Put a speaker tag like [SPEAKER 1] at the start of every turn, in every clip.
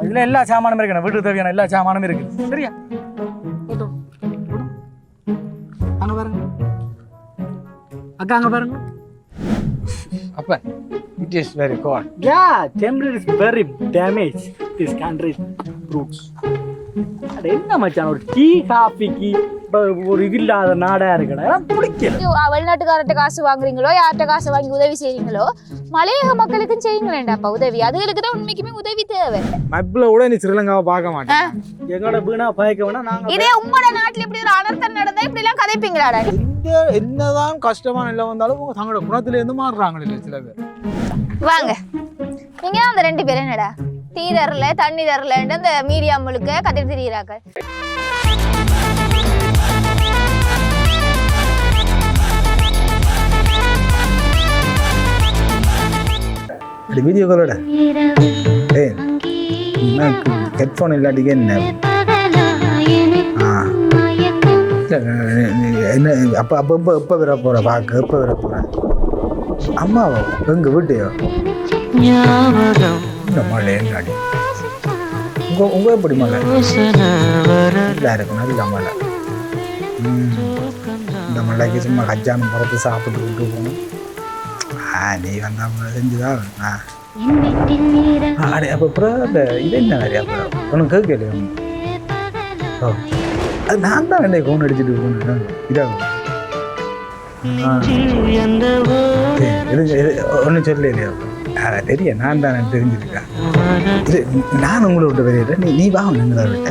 [SPEAKER 1] இதில் எல்லா சாமானும் இருக்கு, வீட்டுக்கு தேவையான எல்லா சாமானும் இருக்கு. சரியா? அங்கே பாருங்க அக்கா, அங்கே பாருங்க.
[SPEAKER 2] அப்ப it is very cold.
[SPEAKER 1] Yeah, temperature is very damaged. This country roots. அது என்ன மச்சான், ஒரு டீ காஃபிக்கு ஒரு இது இல்லாத நாடா இருக்கடா, எனக்கு பிடிக்கல.
[SPEAKER 3] வெளிநாட்டுக்காரர்கிட்ட காசு வாங்குறீங்களோ, யார்கிட்ட காசு வாங்கி உதவி செய்றீங்களோ, மலையக மக்களுக்கும் செய்யுங்களேன்டாப்பா உதவி. அதுகளுக்கு தான் உண்மைக்குமே உதவி தேவை.
[SPEAKER 2] மப்ல கூட நீ ஸ்ரீலங்காவை பார்க்க மாட்டேன்.
[SPEAKER 1] எங்களோட வீணா பயக்க வேணா. நாங்க
[SPEAKER 3] இதே உங்களோட நாட்டுல இப்படி ஒரு அனர்த்தம் நடந்தா இப்படி எல்லாம் கதைப்பீங்களாடா?
[SPEAKER 2] என்னதான் கஷ்டமான நிலை வந்தாலும் தங்களோட குணத்துல இருந்து மாறுறாங்க இல்ல சில பேர்.
[SPEAKER 3] வாங்க, நீங்க அந்த 2 பேரும் என்னடா டீ தரல தண்ணி தரலன்னு அந்த மீடியா முழுக்க கத்திட்டு திரியிறாங்க.
[SPEAKER 2] வீடியோ காலோட ஹெட்ஃபோன் இல்லாட்டிக்கு என்ன என்ன அப்போ அப்போ எப்போ எப்போ வர போகிற பார்க்க எப்போ வர போகிறேன் அம்மாவோ எங்கள் வீட்டையோ இந்த மழை எங்காடி உங்கள் எப்படி மழை நல்லா இருக்கும், நல்ல மழை. இந்த மழைக்கு சும்மா கஜானம் பறத்து சாப்பிட்டு விட்டு போகணும். நீ வந்தா செஞ்சுதான் அப்போ அப்புறம் இது என்ன நிறையா அப்புறம் உனக்கு கேட்கலையா? ஓ, அது நான் தான் என்ன ஃபோன் அடிச்சுட்டு போனேன். இதாகும் ஒன்றும் சொல்லலையா? தெரியும், நான் தான் தெரிஞ்சிருக்கேன். நான் உங்களை விட்ட பெரிய நீ வா நீங்களா விட்ட.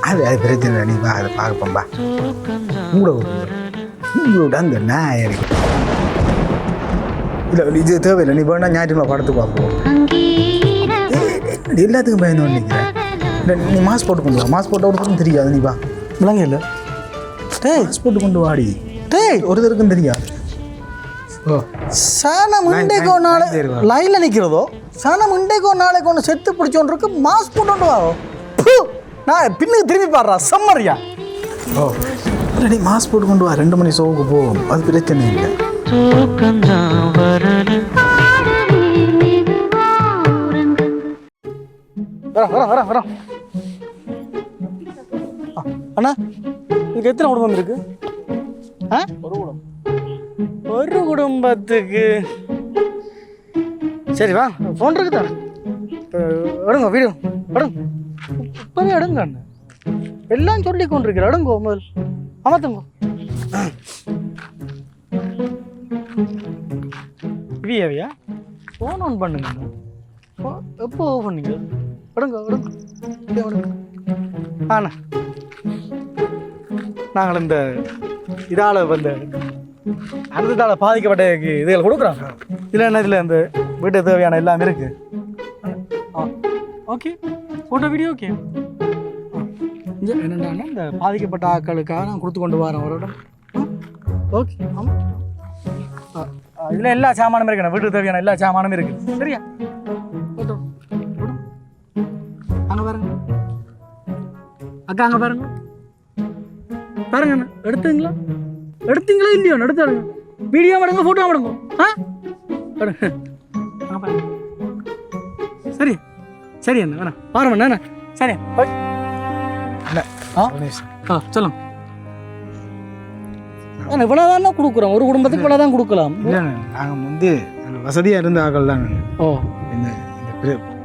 [SPEAKER 2] அது பிரச்சனை இல்லை, நீ வா அதை பார்ப்போம்பா. உங்களை விட்டு அந்த நான் இருக்கு இல்லை, இது தேவையில்லை. நீ வேணா ஞாயிற்றுக்கிழமை படத்துக்கு பார்ப்போம். எல்லாத்துக்கும் பயந்து நினைக்கிறேன். இல்லை நீ மாஸ்க் போட்டு கொண்டு வா. மாஸ்க் போட்டு ஒருத்தருக்கும் தெரியாது. நீ வா. விளங்க இல்லை மாஸ்க் போட்டு கொண்டு வாடி. ஒருத்தருக்கும் தெரியாது. ஓ
[SPEAKER 1] சாணம் இன்றைக்கு ஒரு நாள் லைனில் நிற்கிறதோ, சாணம் இன்றைக்கு ஒரு நாளைக்கு ஒன்று செத்து பிடிச்சோன்றிருக்கு. மாஸ்க் போட்டு வா. நான் பின்னுக்கு திரும்பி பாடுறா சம்மரியா.
[SPEAKER 2] ஓ நீ மாஸ்க் போட்டு கொண்டு வா. 2 மணி ஷோவுக்கு போவோம், அது பிரச்சனை இல்லை.
[SPEAKER 1] வரோம். அண்ணா, இதுக்கு எத்தனை குடும்பம் இருக்கு? ஒரு குடும்பத்துக்கு. சரி வா, ஃபோன் இருக்குதா? எடுங்க வீடு எடுங்க. இப்பவே எடுங்க அண்ணா, எல்லாம் சொல்லி கொண்டிருக்கிற. எடுங்கோ முதல் அமர்த்துங்க. வியாவியா ஃபோன் ஆன் பண்ணுங்க. எப்போ பண்ணீங்க? எடுங்க. ஆண்ணா, நாங்கள் இந்த இதால் வந்த அனர்த்தத்தால் பாதிக்கப்பட்ட இதுகள் கொடுக்குறோம். இதில் என்ன, இதில் இந்த வீட்டு தேவையான எல்லாமே இருக்குது. Okay, photo video okay. என்னென்னா இந்த பாதிக்கப்பட்ட ஆட்களுக்காக நான் கொடுத்து கொண்டு வரேன் ஒரு இடம். ஓகே, ஆமாம். இதில் எல்லா சாமானும் இருக்கு, வீட்டுக்கு தேவையான எல்லா சாமானும் இருக்குது. சரியா? ஃபோட்டோ அங்கே பாருங்க அக்கா, அங்கே பாருங்க பாருங்கண்ணா. எடுத்தீங்களா இல்லையோ? எடுத்தாடுங்க. வீடியோ மடங்க, ஃபோட்டோ மடங்க. சரி அண்ணா, வேணா பாருங்க அண்ணா. சரி சொல்லுங்க. இவ்வளோதான் கொடுக்குறோம், ஒரு குடும்பத்துக்கு இவ்வளோதான் கொடுக்கலாம்.
[SPEAKER 2] நாங்கள் வசதியாக இருந்த ஆக்கள் தான்.
[SPEAKER 1] ஓ,
[SPEAKER 2] இந்த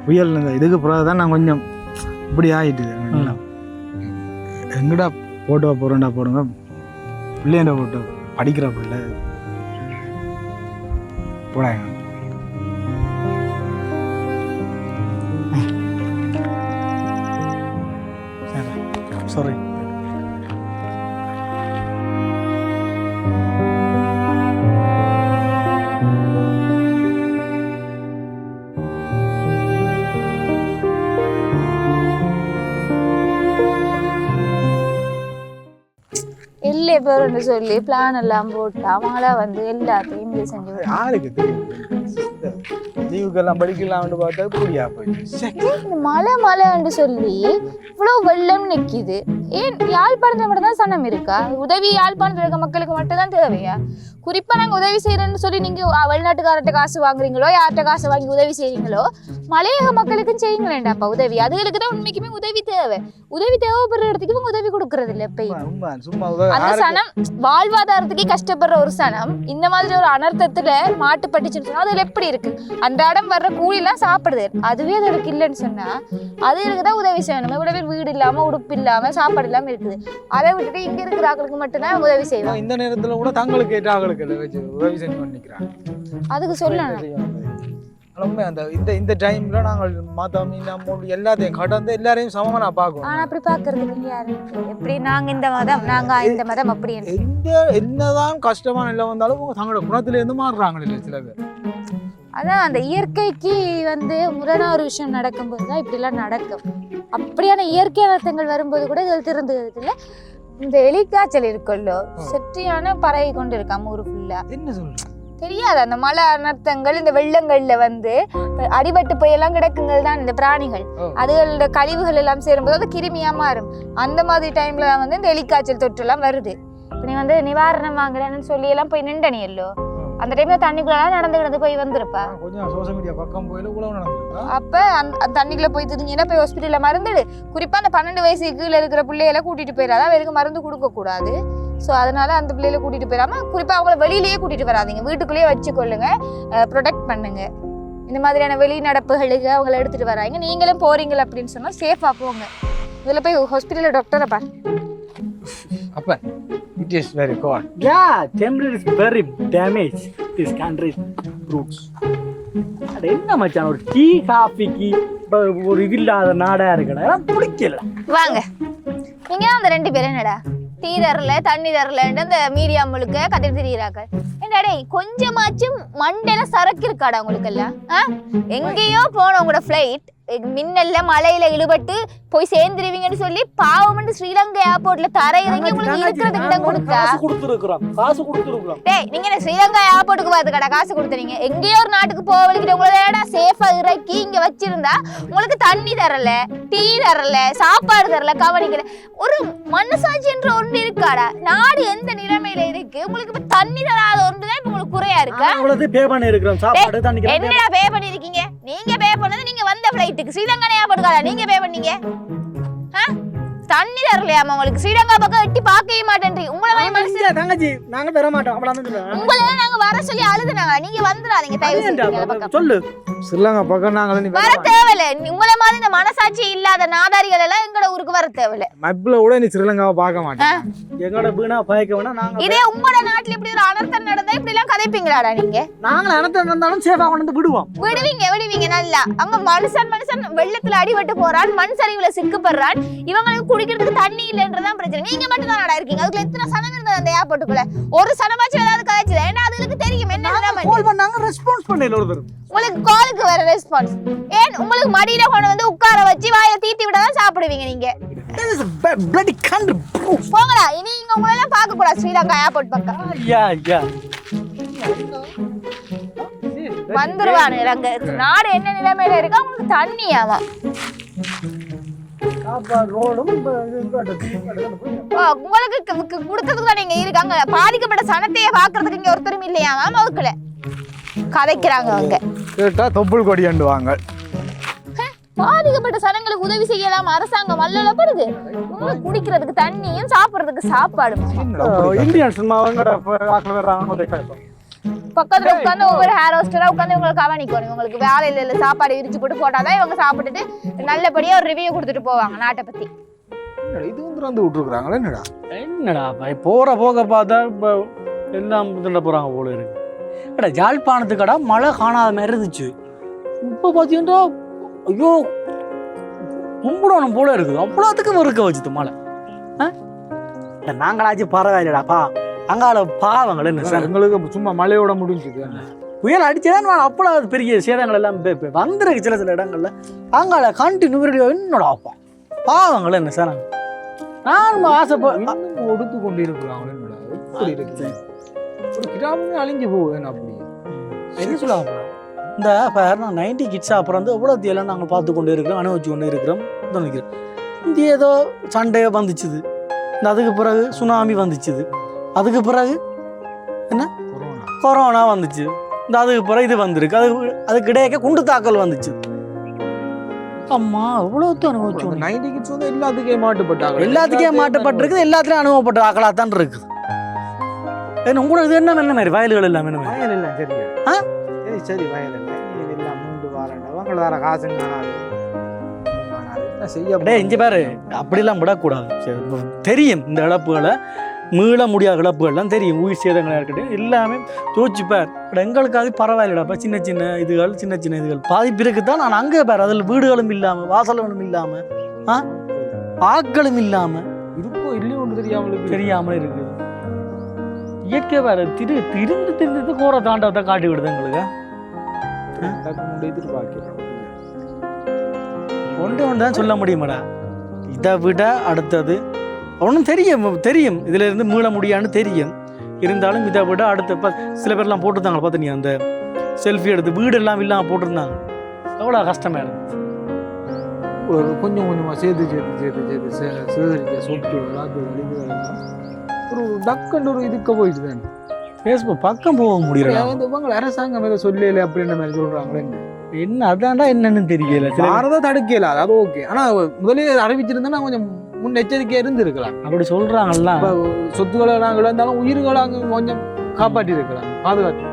[SPEAKER 2] புயல் இதுக்கு பிறகு தான் நான் கொஞ்சம் இப்படி ஆகிட்டு. எங்கடா போட்டோ போகிறோண்டா போடுங்க, பிள்ளைண்ட போட்டோ படிக்கிற பிள்ளை போடாங்க.
[SPEAKER 1] சாரி.
[SPEAKER 3] எல்லை பேருன்னு சொல்லி பிளான் எல்லாம் போட்டு அவங்களா வந்து எல்லாத்தையும் இது செஞ்சு
[SPEAKER 2] யாருக்கு தெரியும்? லீவுக்கெல்லாம் படிக்கலாம்னு பார்த்தா இப்படியா போயிடுச்சு.
[SPEAKER 3] இந்த மழைன்னு சொல்லி இவ்வளவு வெள்ளம் நிக்குது. ஏன் யாழ்ப்பாணத்துல மட்டும் தான் சனம் இருக்கா? உதவி யாழ்ப்பாணத்துல இருக்க மக்களுக்கு மட்டும் தான் தேவையா? குறிப்பா நாங்க உதவி செய்யறேன்னு சொல்லி நீங்க வெளிநாட்டுக்காரர்கிட்ட காசு வாங்குறீங்களோ யார்கிட்ட காசு வாங்கி உதவி செய்றீங்களோ மலையக மக்களுக்கும் செய்யுங்களேண்டாப்பா உதவி. அதுகளுக்கு தான் உண்மைக்குமே உதவி தேவை. உதவி தேவைப்படுற இடத்துக்கு இவங்க உதவி கொடுக்கறது இல்லை. அந்த சனம் வாழ்வாதாரத்துக்கே கஷ்டப்படுற ஒரு சனம் இந்த மாதிரி ஒரு அனர்த்தத்துல மாட்டுப்பட்டுச்சுன்னு சொன்னா அதுல எப்படி இருக்கு? அன்றாடம் வர்ற கூலி எல்லாம் சாப்பிடுது. அதுவே அதுக்கு இல்லைன்னு சொன்னா அதுகளுக்கு தான் உதவி செய்யணும். இவ்வளவு பேர் வீடு இல்லாம உடுப்பு இல்லாம சாப்பாடு இல்லாம இருக்குது. அதை விட்டுட்டு இங்க இருக்கிற ஆட்களுக்கு மட்டும்தான் உதவி செய்வோம்.
[SPEAKER 2] இந்த நேரத்துல கூட தங்களுக்கு கேட்ட ஆட்களுக்கு உதவி செஞ்சு பண்ணிக்கிறாங்க.
[SPEAKER 3] அதுக்கு சொல்லணும்.
[SPEAKER 2] அந்த இந்த டைம்ல நாங்கள் மதம் எல்லாத்தையும் கடந்து எல்லாரையும் சமமா நான் பார்க்கணும்.
[SPEAKER 3] ஆனா அப்படி பாக்குறதுக்கு யாரு எப்படி? நாங்க இந்த மதம் நாங்க இந்த மதம் அப்படி
[SPEAKER 2] என்னதான் கஷ்டமான நிலை வந்தாலும் தங்களோட குணத்துல இருந்து மாறுறாங்க இல்லை சில பேர்.
[SPEAKER 3] அதான் அந்த இயற்கைக்கு முரணா ஒரு விஷயம் நடக்கும்போது தான் இப்படிலாம் நடக்கும். அப்படியான இயற்கை அனர்த்தங்கள் வரும்போது கூட இதில் திருந்துகிறது இல்லை. இந்த எலிக்காய்ச்சல் இருக்குல்லோ செட்டியான பரவி கொண்டு இருக்காம ஊரு ஃபுல்லா.
[SPEAKER 2] என்ன சொல்ற
[SPEAKER 3] தெரியாது? அந்த மழை அனர்த்தங்கள் இந்த வெள்ளங்கள்ல அடிபட்டு போயெல்லாம் கிடக்குங்கள் தான் இந்த பிராணிகள். அதுகளோட கழிவுகள் எல்லாம் சேரும்போது அது கிருமியா மாறும். அந்த மாதிரி டைம்ல இந்த எலிக்காய்ச்சல் தொற்று எல்லாம் வருது. இப்ப நீ நிவாரணம் வாங்குறேன்னு சொல்லி எல்லாம் போய் நின்றனியல்லோ அந்த டைம்ல தண்ணிக்குள்ள நடந்து போய் வந்திருப்பா. அப்ப அந்த தண்ணிக்குள்ள போய் தெரிஞ்சுன்னா போய் ஹாஸ்பிட்டல்ல மருந்துடு. குறிப்பா அந்த 12 வயசு கீழே இருக்கிற பிள்ளைகளை கூட்டிட்டு போயிடாதான். அவருக்கு மருந்து கொடுக்க கூடாது. ஸோ அதனால அந்த பிள்ளைகளை கூட்டிட்டு போயிடாம குறிப்பா அவங்கள வெளியிலேயே கூட்டிட்டு வராதிங்க. வீட்டுக்குள்ளேயே வச்சுக்கொள்ளுங்க, ப்ரொடெக்ட் பண்ணுங்க. இந்த மாதிரியான வெளிநடப்புகளுக்கு அவங்கள எடுத்துட்டு வராங்க. நீங்களும் போறீங்க அப்படின்னு சொன்னா சேஃபா போங்க. இதுல போய் ஹாஸ்பிட்டல்ல டாக்டரை பாரு.
[SPEAKER 2] அப்ப it is very cold.
[SPEAKER 1] Yeah, temperature is very damaged this country's roots. அது என்ன மச்சான் ஒரு டீ காஃபிக்கு ஒரு இது இல்லாத நாடா இருக்கடா பிடிக்கல. வாங்க
[SPEAKER 3] நீங்க அந்த 2 பேரும் என்னடா டீ தரல தண்ணி தரலன்னு அந்த மீடியா முழுக்க கத்திட்டு திரியிறாங்க. என்னடா கொஞ்சமாச்சும் மண்டையில சரக்கு இருக்காடா உங்களுக்கு எல்லாம்? எங்கேயோ போன உங்களோட ஃபிளைட் மின்னல்ல மலையில இழுபட்டு போய் சேர்ந்துருவீங்கன்னு சொல்லி பாவம் ஸ்ரீலங்கா ஏர்போர்ட்ல தரையிறங்கி உங்களுக்கு இருக்கிறதுக்கு இடம் கொடுத்தா டேய் நீங்க என்ன ஸ்ரீலங்கா ஏர்போர்ட்டுக்கு பார்த்துக்கடா காசு கொடுத்துறீங்க? எங்கேயோ ஒரு நாட்டுக்கு போவலிக்கிட்ட உங்களோட சேஃபா இறக்கி இங்க வச்சிருந்தா உங்களுக்கு தண்ணி தரல, டீ தரல, சாப்பாடு தரல, கவனிக்கல. ஒரு மனசாட்சி என்ற ஒன்று இருக்காடா? நாடு எந்த நிலைமையில இருக்கு? உங்களுக்கு இப்ப தண்ணி தராத ஒன்றுதான் இப்ப உங்களுக்கு குறையா இருக்கா? என்னடா பே பண்ணிருக்கீங்க? நீங்க பே பண்ணது நீங்க வந்த ஃபிளைட்டுக்கு ஸ்ரீலங்கா ஏர்போர்ட்டுக்காரா நீங்க பே பண்ணீங்க? தண்ணி தரலையாமா உங்களுக்கு? ஸ்ரீலங்கா பக்கம் எட்டி பார்க்கவே மாட்டேன்றீங்க. உங்களை
[SPEAKER 1] தங்கச்சி நாங்க பெற மாட்டோம்.
[SPEAKER 3] உங்களை நாங்க வர சொல்லி அழுதுனாங்க. நீங்க வந்துடாதீங்க தயவு செஞ்சு.
[SPEAKER 1] சொல்லு
[SPEAKER 2] ஸ்ரீலங்கா பக்கம் நாங்க
[SPEAKER 3] வர தேவையில்ல. உங்களை மாதிரி இந்த மனசாட்சி இல்லாத நாதாரிகள் எல்லாம் எங்களோட ஊருக்கு வர தேவையில்ல.
[SPEAKER 2] மப்ல கூட நீ ஸ்ரீலங்காவை பார்க்க மாட்டேன்.
[SPEAKER 1] எங்களோட வீணா பயக்க வேணா. நாங்க
[SPEAKER 3] இதே உங்களோட நாட்டுல இப்படி ஒரு அனர்த்தம் நடந்தா இப்படி எல்லாம் கதைப்பீங்களாடா நீங்க?
[SPEAKER 1] நாங்க அனர்த்தம் நடந்தாலும் சேஃபா கொண்டு விடுவோம்.
[SPEAKER 3] விடுவீங்க நல்லா. அங்க மனுஷன் வெள்ளத்துல அடிபட்டு போறான், மண் சரிவுல சிக்கப்படுறான். இவங்களுக்கு குடிக்கிறதுக்கு தண்ணி இல்லன்றதான் பிரச்சனை. நீங்க மட்டும் தான் நடா இருக்கீங்க. அதுக்குள்ள எத்தனை சனம் இருந்தது அந்த ஏர்போர்ட்டுக்குள்ள? ஒரு சனமாச்சும் ஏதாவது கதைச்சது? ஏன்னா அதுக்கு தெரியும் என்ன
[SPEAKER 1] கால் பண்ணாங்க, ரெஸ்பான்ஸ் பண்ணல ஒருத்தர்.
[SPEAKER 3] உங்களுக்கு காலுக்கு வர ரெஸ்பான்ஸ் ஏன்? உங்களுக்கு மடியில கொண்டு உட்கார வச்சு வாயில தீத்தி விடாதான் சாப்பிடுவீங்க நீங்க. போங்கடா, இனி இங்க உங்களெல்லாம் பார்க்க கூடாது ஸ்ரீலங்கா ஏர்போர்ட் பக்கம். வந்துருவானு அங்க நாடு என்ன நிலைமையில இருக்கா? உங்களுக்கு தண்ணியாவா? உங்களுக்கு கொடுத்ததுக்கு தான் நீங்க இருக்காங்க. பாதிக்கப்பட்ட சனத்தையே பாக்குறதுக்கு இங்க ஒருத்தரும் இல்லையாமா? மவுக்கல கதைக்கிறாங்க அவங்க.
[SPEAKER 2] கேட்டா தொப்புள் கொடி அண்டுவாங்க.
[SPEAKER 3] பாதிக்கப்பட்ட சனங்களுக்கு உதவி செய்யலாம் அரசாங்கம் அல்லப்படுது. உங்களுக்கு குடிக்கிறதுக்கு தண்ணியும் சாப்பிடுறதுக்கு சாப்பாடு.
[SPEAKER 1] இந்தியன்ஸ்
[SPEAKER 3] பக்கத்துல உட்காந்து ஒவ்வொரு ஹேர் ஹோஸ்டரா உட்காந்து உங்களுக்கு கவனிக்கணும். உங்களுக்கு வேலையில இல்ல சாப்பாடு விரிச்சு போட்டு போட்டாதான் இவங்க சாப்பிட்டுட்டு நல்லபடியா ஒரு ரிவ்யூ கொடுத்துட்டு போவாங்க நாட்டை பத்தி.
[SPEAKER 2] இது வந்து விட்டுருக்காங்களா?
[SPEAKER 1] என்னடா போற போக பார்த்தா எல்லாம் இதுல போறாங்க போல இருக்கு. அடா ஜாழ்ப்பாணத்துக்கடா மழை காணாத மாதிரி இருந்துச்சு. இப்ப பாத்தீங்கன்னா ஐயோ கும்பிடணும் போல இருக்குது. அவ்வளோத்துக்கு இருக்க வச்சுது மழை. நாங்களாச்சும் பரவாயில்லடாப்பா. அங்கால பாவங்கள் என்ன சார்?
[SPEAKER 2] எங்களுக்கு சும்மா மழையோட முடிஞ்சுது.
[SPEAKER 1] புயல் அடிச்சதான் அவ்வளோ பெரிய சேதங்கள் எல்லாம் வந்துருக்கு சில இடங்கள்ல. அங்கால கண்டினியூ என்னடாப்பா பாவங்கள் என்ன சார்? நான் ஆசைப்பட்டு
[SPEAKER 2] ஒடுத்து கொண்டு இருக்கிறாங்க. ஒரு கிராமமே அழிஞ்சு போகுது. அப்படி
[SPEAKER 1] என்ன சொல்லுவாங்க? இந்த பேர் நான் 90 கிட்ஸ் அப்புறம் வந்து எவ்வளோ தேலாம் நாங்கள் பார்த்து கொண்டு இருக்கிறோம், அனுபவிச்சு கொண்டு இருக்கிறோம் நினைக்கிறோம். இந்த ஏதோ சண்டையை வந்துச்சுது, இந்த அதுக்கு பிறகு சுனாமி வந்துச்சுது, அதுக்கு பிறகு என்ன கொரோனா வந்துச்சு, இந்த அதுக்கு பிறகு இது வந்திருக்கு, அதுக்கு இடையே குண்டு தாக்கல் வந்துச்சு. அம்மா எவ்வளோத்து அனுபவிச்சோம்.
[SPEAKER 4] 90 கிட்ஸ் வந்து எல்லாத்துக்கே மாட்டுப்பட்டாங்க,
[SPEAKER 1] எல்லாத்துக்கே மாட்டுப்பட்டிருக்குது, எல்லாத்துலேயும் அனுபவப்பட்ட ஆக்களாக தான் இருக்குது. ஏன்னா உங்களோட இது என்ன மாதிரி வயல்கள் எல்லாம் என்ன மாதிரி
[SPEAKER 4] வயல் இல்லை சரியா?
[SPEAKER 1] ஆ
[SPEAKER 4] சரி சரி வயல் இல்லை, நீ எல்லாம் மூண்டு வாரண்ட அவங்கள வேற காசு காணாது என்ன செய்ய.
[SPEAKER 1] டே இங்கே பாரு, அப்படிலாம் விடக்கூடாது. சரி, தெரியும் இந்த இழப்புகளை, மீள முடியாத இழப்புகள்லாம் தெரியும், உயிர் சேதங்களாக இருக்கட்டும் எல்லாமே யோசிச்சுப்பார். பட் எங்களுக்கு அது பரவாயில்லடாப்பா, சின்ன சின்ன இதுகள் பாதிப்பு இருக்குது தான். நான் அங்கே பாரு, அதில் வீடுகளும் இல்லாமல், வாசல்களும் இல்லாமல், ஆட்களும் இல்லாமல்
[SPEAKER 4] இருக்கோ இல்லையோ ஒன்று
[SPEAKER 1] தெரியாமல் இருக்குது. இயற்கை வேறு திருந்து கோர தாண்டவத்தை காட்டி விடுது எங்களுக்கு.
[SPEAKER 4] எதிர்பார்க்கிறோம்
[SPEAKER 1] ஒன்று தான் சொல்ல முடியுமாடா, இதை விட அடுத்தது ஒன்றும் தெரியும் இதில் இருந்து மீள முடியான்னு தெரியும். இருந்தாலும் இதை விட அடுத்த சில பேர்லாம் போட்டிருந்தாங்க பார்த்து, நீ அந்த செல்ஃபி எடுத்து வீடெல்லாம் இல்லாமல் போட்டிருந்தாங்க. எவ்வளோ கஷ்டமாக இருந்துச்சு.
[SPEAKER 4] ஒரு கொஞ்சம் கொஞ்சமாக சேர்த்து சேகரித்த சொட்டு எல்லாத்தையும் ஒரு டக்குன்னு ஒரு இதுக்கு போயிட்டு தான்
[SPEAKER 1] ஃபேஸ்புக் பக்கம் போக முடியல.
[SPEAKER 4] இவங்க அரசாங்கம் ஏதோ சொல்லல அப்படின்ற மாதிரி சொல்றாங்களே,
[SPEAKER 1] என்ன அதான்டா என்னன்னு தெரியல.
[SPEAKER 4] யாரதான் தடுக்கல, அதாவது ஓகே. ஆனா முதலே அறிவிச்சிருந்தா கொஞ்சம் முன்னெச்சரிக்கையா இருந்திருக்கலாம்.
[SPEAKER 1] அப்படி சொல்றாங்கல்ல,
[SPEAKER 4] சொத்துக்களை நாங்கள் இருந்தாலும் உயிர்களை அங்கே கொஞ்சம் காப்பாற்றி இருக்கலாம், பாதுகாத்து.